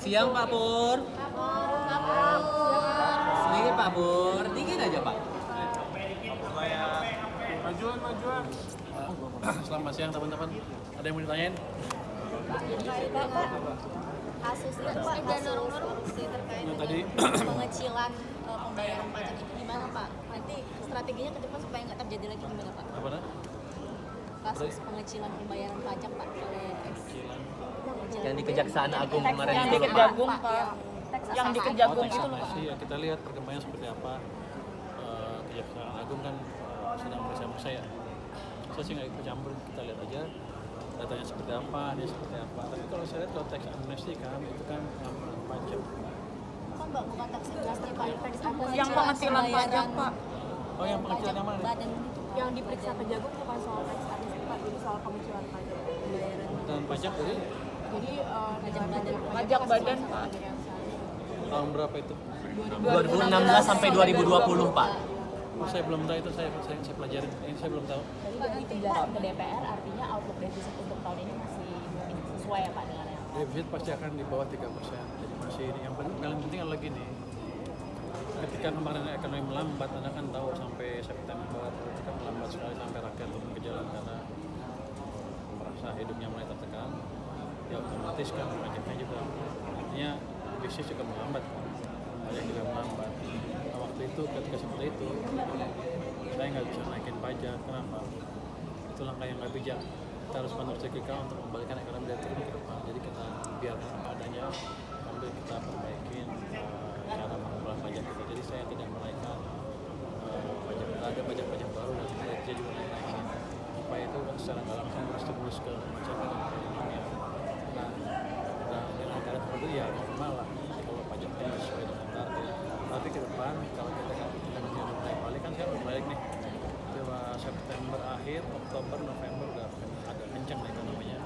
Siang Pak Pur. Sedikit Pak Pur, dikit aja Pak. Majuan. Selamat siang teman-teman. Ada yang mau ditanyain? Kasusnya Pak, terkait Yang tadi pengecilan pembayaran pajak itu gimana Pak? Nanti strateginya ke depan supaya nggak terjadi lagi gimana Pak? apa dah? Kasus pengecilan pembayaran pajak Pak oleh Yang di Kejaksaan Agung kemarin Yang itu di Pak. Kejagung Pak. Yang di Kejagung itu loh Pak. Taksasi ya, kita lihat perkembangannya seperti apa. Kejaksaan Agung kan sedang meriksa ya. Saya sih nggak ikut campur, kita lihat aja datanya seperti apa, dia seperti apa. Tapi kalau saya lihat kalau teks amnesti kan itu kan pajak. Kan Mbak bukan tax amnesty Pak, Yang pengecilan pajak Pak. Oh yang pengecilan yang mana nih? badan itu Yang diperiksa Kejagung bukan soal tax amnesty Pak, jadi soal pengecilan pajak. Dan pajak dari Jadi pajak badan Pak. tahun berapa itu? 2016 sampai 2020 Pak. Oh, saya belum tahu itu, saya pelajarin. Ini saya belum tahu. Pak, penjelasan ke DPR artinya outlook defisit untuk tahun ini masih sesuai ya Pak dengan yang Defisit pasti akan di bawah 3%. Jadi masih ini yang paling penting adalah gini. Ketika kemarin ekonomi melambat, Anda kan tahu sampai September itu kan melambat sekali sampai rakyat turun ke jalan karena merasa hidupnya mulai tertekan. Ya otomatis kan pajaknya juga artinya bisnis juga melambat kan. Pajak juga melambat. Nah, waktu itu ketika seperti itu saya nggak bisa naikin pajak. Kenapa? Itu langkah yang nggak bijak. Kita harus countercyclical untuk membalikan ekonomi dari turun ke depan. Jadi kita biarkan apa adanya sambil kita perbaikin cara mengelola pajak kita. Jadi saya tidak menaikkan pajak. Ada pajak-pajak baru dan kinerja juga naik-naikin. Supaya itu kan secara nggak langsung berstimulus ke masyarakat dan ekonominya. Nah, dengan cara seperti itu ya normal lah. Jadi kalau pajaknya sesuai dengan target. Tapi ke depan kalau kita naik balik kan saya harus balik nih. Coba September akhir, Oktober, November udah agak kencang ekonominya.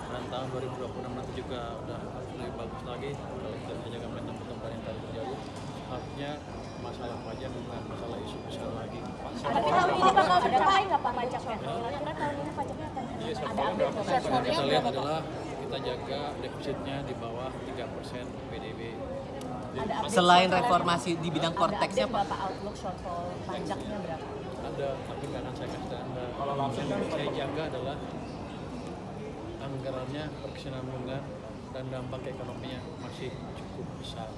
Dan tahun 2026 nanti juga udah lebih bagus lagi kalau kita bisa jaga momentum pertumbuhan yang tadi terjadi. Artinya masalah pajak bukan masalah isu besar lagi. Tapi tahun ini bakal tercapai nggak Pak pajaknya? Karena tahun ini pajaknya akan ada update Yang kita lihat adalah kita jaga defisitnya di bawah 3% PDB. Selain reformasi di bidang korteksnya Pak. Bapak outlook shortfall pajaknya berapa? Ada, tapi nggak akan saya kasih Anda. Yang saya jaga adalah anggarannya, berkesinambungan dan dampak ekonominya masih cukup besar.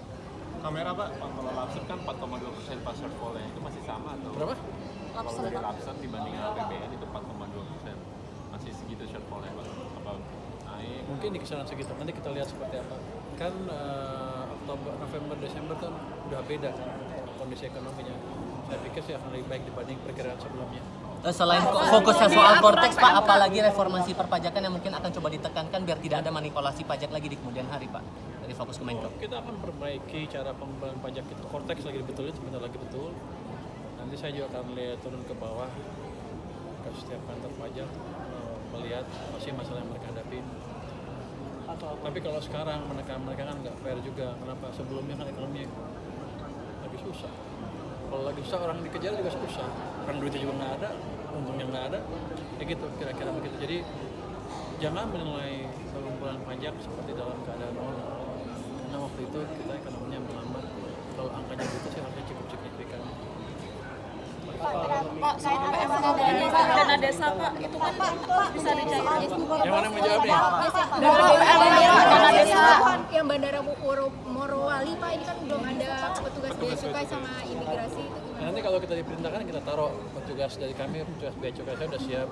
Kamera Pak, kalau Lapset kan 4,2% pas shortfall-nya itu masih sama atau? Berapa? Kalau dari Lapset dibandingin APBN itu 4,2%. Masih segitu shortfall-nya Pak? Apa naik? Mungkin di kisaran segitu, nanti kita lihat seperti apa. Kan Oktober, November, Desember kan udah beda kan kondisi ekonominya. Saya pikir sih akan lebih baik dibanding perkiraan sebelumnya. Selain fokusnya soal korteks Pak, apalagi reformasi perpajakan yang mungkin akan coba ditekankan biar tidak ada manipulasi pajak lagi di kemudian hari Pak dari fokus Kemenko. Kita akan perbaiki cara pembayaran pajak kita. Korteks lagi dibetulin, sebentar lagi betul. Nanti saya juga akan lihat turun ke bawah ke setiap kantor pajak melihat masih masalah yang mereka hadapi. Tapi kalau sekarang mereka kan nggak fair juga. Kenapa? Sebelumnya kan ekonomi lagi susah. Kalau lagi susah orang dikejar juga susah. Kan duitnya juga nggak ada, untungnya nggak ada. Ya gitu, kira-kira begitu. Jadi jangan menilai pengumpulan pajak seperti dalam keadaan normal. Karena waktu itu kita ekonominya melambat. Kalau angkanya gitu sih harusnya cukup signifikan. Pak, saya dana desa Pak, itu kan bisa dicairkan. Yang mana yang menjawab nih? Dana desa. yang Bandara Morowali Pak, ini kan belum ada petugas bea cukai sama imigrasi itu gimana? Nanti kalau kita diperintahkan kita taruh petugas dari kami, petugas bea cukai saya udah siap.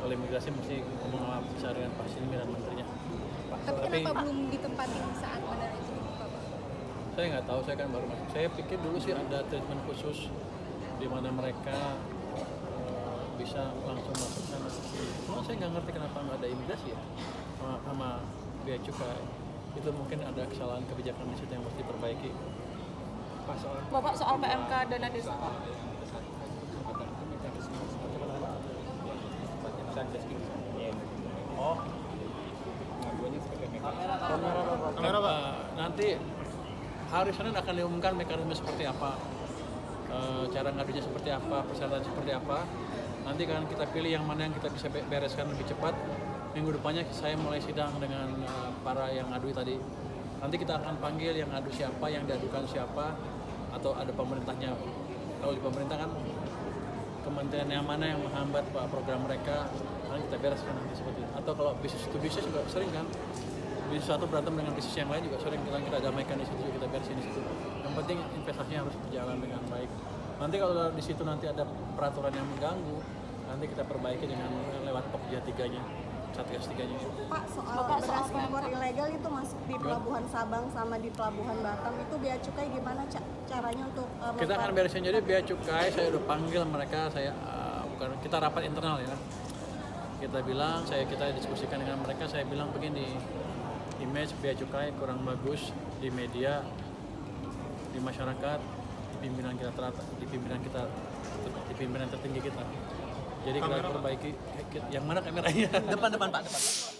Kalau imigrasi mesti ngomong sama besar dengan Pak Silmi dan menterinya. Tapi kenapa belum ditempatin saat bandara itu dibuka Pak? Saya nggak tahu, saya kan baru masuk. Saya pikir dulu sih ada treatment khusus di mana mereka bisa langsung masuk sana. Cuma saya nggak ngerti kenapa nggak ada imigrasi ya sama bea cukai. Itu mungkin ada kesalahan kebijakan di situ yang mesti diperbaiki. Bapak soal PMK dana desa Pak. Oh, Kamera Pak. Nanti hari Senin akan diumumkan mekanisme seperti apa, cara ngadunya seperti apa, persyaratan seperti apa. Nanti kan kita pilih yang mana yang kita bisa bereskan lebih cepat, minggu depannya saya mulai sidang dengan para yang ngadu tadi. Nanti kita akan panggil yang ngadu siapa, yang diadukan siapa, atau ada pemerintahnya. Kalau di pemerintah kan kementerian yang mana yang menghambat program mereka, nanti kita bereskan nanti seperti itu. Atau kalau bisnis to bisnis juga sering kan, bisnis satu berantem dengan bisnis yang lain juga sering, kita damaikan di situ, kita beresin di situ. Yang penting investasinya harus berjalan dengan baik. Nanti kalau di situ nanti ada peraturan yang mengganggu, nanti kita perbaiki dengan lewat Pokja 3-nya, Satgas 3-nya. Pak, soal beras impor ilegal itu masuk di Pelabuhan Sabang sama di Pelabuhan Batam, itu bea cukai gimana caranya untuk Kita akan beresin, jadi bea cukai saya udah panggil mereka, kita rapat internal ya. Kita bilang, kita diskusikan dengan mereka, saya bilang begini, image bea cukai kurang bagus di media, di masyarakat, di pimpinan tertinggi kita. Jadi kita perbaiki, yang mana kameranya? Depan Pak, depan.